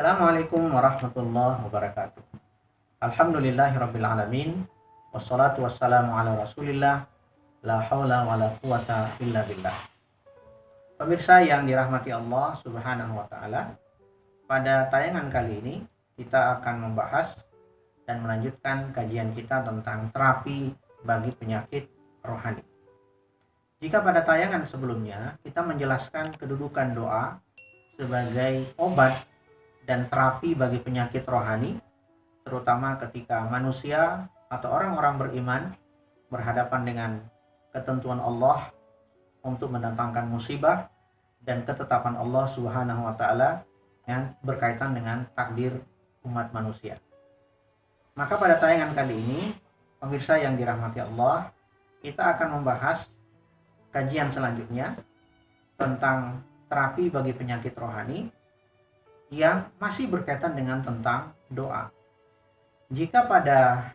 Assalamualaikum warahmatullahi wabarakatuh. Alhamdulillahirabbil alamin. Wassalatu wassalamu ala Rasulillah. La haula wala quwata illa billah. Pemirsa yang dirahmati Allah Subhanahu wa taala, pada tayangan kali ini kita akan membahas dan melanjutkan kajian kita tentang terapi bagi penyakit rohani. Jika pada tayangan sebelumnya kita menjelaskan kedudukan doa sebagai obat dan terapi bagi penyakit rohani, terutama ketika manusia atau orang-orang beriman berhadapan dengan ketentuan Allah untuk mendatangkan musibah dan ketetapan Allah Subhanahu wa taala yang berkaitan dengan takdir umat manusia. Maka pada tayangan kali ini, pemirsa yang dirahmati Allah, kita akan membahas kajian selanjutnya tentang terapi bagi penyakit rohani yang masih berkaitan dengan tentang doa. Jika pada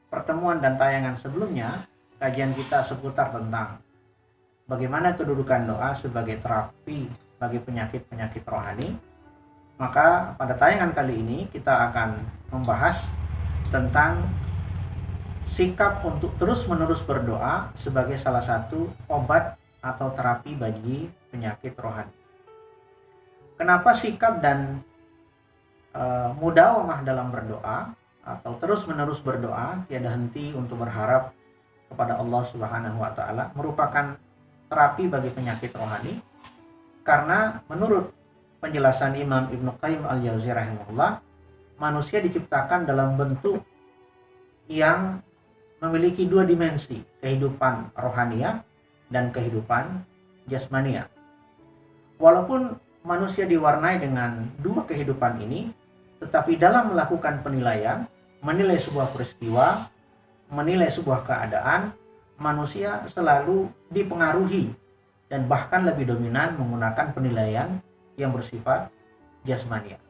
pertemuan dan tayangan sebelumnya kajian kita seputar tentang bagaimana kedudukan doa sebagai terapi bagi penyakit-penyakit rohani, maka pada tayangan kali ini kita akan membahas tentang sikap untuk terus-menerus berdoa sebagai salah satu obat atau terapi bagi penyakit rohani. Kenapa sikap dan mudawamah dalam berdoa atau terus-menerus berdoa, tiada henti untuk berharap kepada Allah Subhanahu wa taala merupakan terapi bagi penyakit rohani? Karena menurut penjelasan Imam Ibnu Qayyim al-Jauziyah rahimahullah, manusia diciptakan dalam bentuk yang memiliki dua dimensi, kehidupan rohania dan kehidupan jasmania. Walaupun manusia diwarnai dengan dua kehidupan ini, tetapi dalam melakukan penilaian, menilai sebuah peristiwa, menilai sebuah keadaan, manusia selalu dipengaruhi dan bahkan lebih dominan menggunakan penilaian yang bersifat jasmania.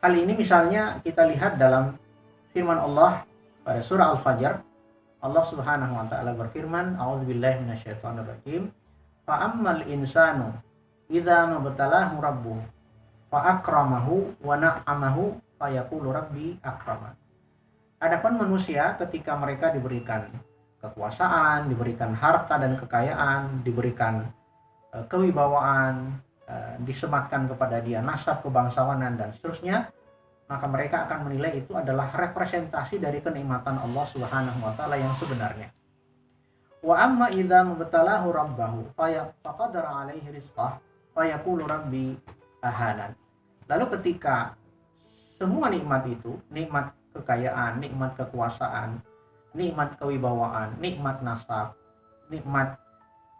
Hal ini misalnya kita lihat dalam firman Allah pada surah Al-Fajr. Allah Subhanahu wa taala berfirman, "A'udzubillahi minasyaitonirrajim. Fa ammal insanu idza mabtalahu rabbuhu fa akramahu wa na'amahu fa yaqulu rabbi akraman." Adapun manusia ketika mereka diberikan kekuasaan, diberikan harta dan kekayaan, diberikan kewibawaan, disematkan kepada dia nasab kebangsawanan dan seterusnya, maka mereka akan menilai itu adalah representasi dari kenikmatan Allah Subhanahu wa taala yang sebenarnya. Wa amma idza mabtalahu rabbahu faqadara alaihi rizqah fa yaqulu rabbi ahanan. Lalu ketika semua nikmat itu, nikmat kekayaan, nikmat kekuasaan, nikmat kewibawaan, nikmat nasab, nikmat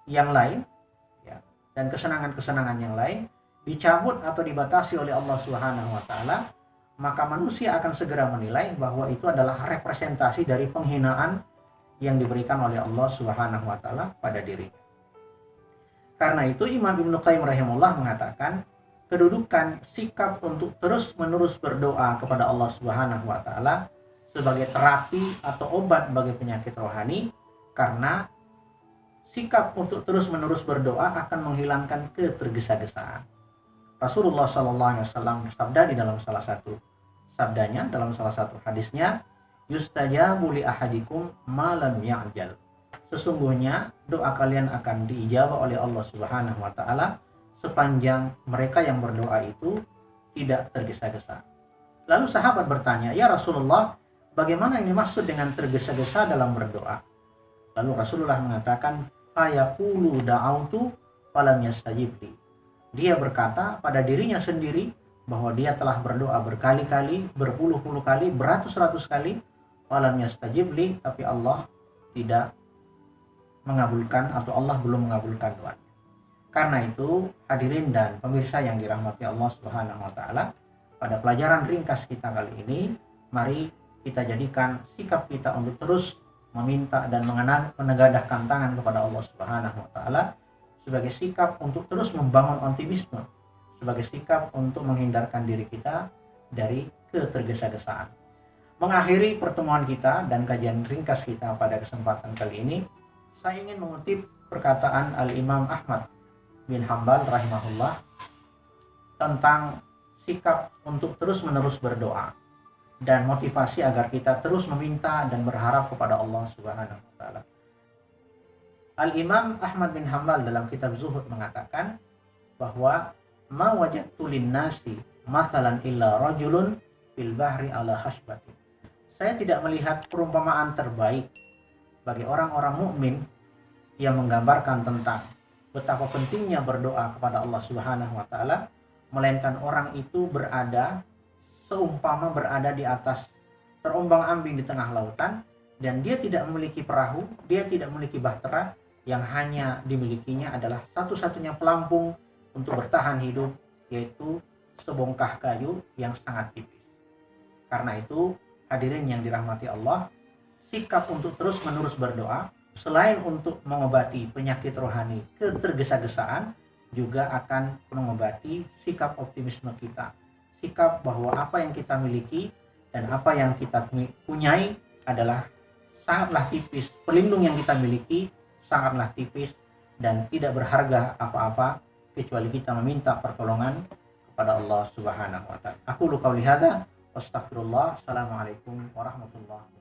yang lain, ya, dan kesenangan-kesenangan yang lain dicabut atau dibatasi oleh Allah Subhanahu wa taala, maka manusia akan segera menilai bahwa itu adalah representasi dari penghinaan yang diberikan oleh Allah Subhanahu wa taala pada dirinya. Karena itu Imam Ibnu Qayyim rahimahullah mengatakan, kedudukan sikap untuk terus-menerus berdoa kepada Allah Subhanahu wa taala sebagai terapi atau obat bagi penyakit rohani, karena sikap untuk terus-menerus berdoa akan menghilangkan ketergesa-gesaan. Rasulullah SAW bersabda di dalam salah satu sabdanya, dalam salah satu hadisnya, "Yustajabu li ahadikum ma lam ya'jal." Sesungguhnya doa kalian akan diijabah oleh Allah Subhanahu wa taala sepanjang mereka yang berdoa itu tidak tergesa-gesa. Lalu sahabat bertanya, "Ya Rasulullah, bagaimana yang dimaksud dengan tergesa-gesa dalam berdoa?" Lalu Rasulullah mengatakan, "Fayaqulu da'autu falam yastajib li." Dia berkata pada dirinya sendiri bahwa dia telah berdoa berkali-kali, berpuluh-puluh kali, beratus-ratus kali, falam yastajib li, tapi Allah tidak mengabulkan atau Allah belum mengabulkan doanya. Karena itu, hadirin dan pemirsa yang dirahmati Allah Subhanahu wa taala, pada pelajaran ringkas kita kali ini, mari kita jadikan sikap kita untuk terus meminta dan menegadahkan tangan kepada Allah Subhanahu wa taala sebagai sikap untuk terus membangun optimisme, sebagai sikap untuk menghindarkan diri kita dari ketergesa-gesaan. Mengakhiri pertemuan kita dan kajian ringkas kita pada kesempatan kali ini, saya ingin mengutip perkataan Al-Imam Ahmad bin Hanbal rahimahullah tentang sikap untuk terus-menerus berdoa dan motivasi agar kita terus meminta dan berharap kepada Allah Subhanahu wa taala. Al-Imam Ahmad bin Hanbal dalam kitab Zuhud mengatakan bahwa ma wajadtu linnasi masalan illa rajulun fil bahri ala hasbatin. Saya tidak melihat perumpamaan terbaik bagi orang-orang mukmin yang menggambarkan tentang betapa pentingnya berdoa kepada Allah Subhanahu wa taala, melainkan orang itu seumpama berada di atas terombang-ambing di tengah lautan, dan dia tidak memiliki perahu, dia tidak memiliki bahtera, yang hanya dimilikinya adalah satu-satunya pelampung untuk bertahan hidup, yaitu sebongkah kayu yang sangat tipis. Karena itu, hadirin yang dirahmati Allah, sikap untuk terus-menerus berdoa, selain untuk mengobati penyakit rohani ketergesa-gesaan, juga akan mengobati sikap optimisme kita. Sikap bahwa apa yang kita miliki dan apa yang kita punyai adalah sangatlah tipis. Pelindung yang kita miliki sangatlah tipis dan tidak berharga apa-apa kecuali kita meminta pertolongan kepada Allah Subhanahu wa taala. Aku qauli hadza, astaghfirullah. Assalamualaikum warahmatullahi wabarakatuh.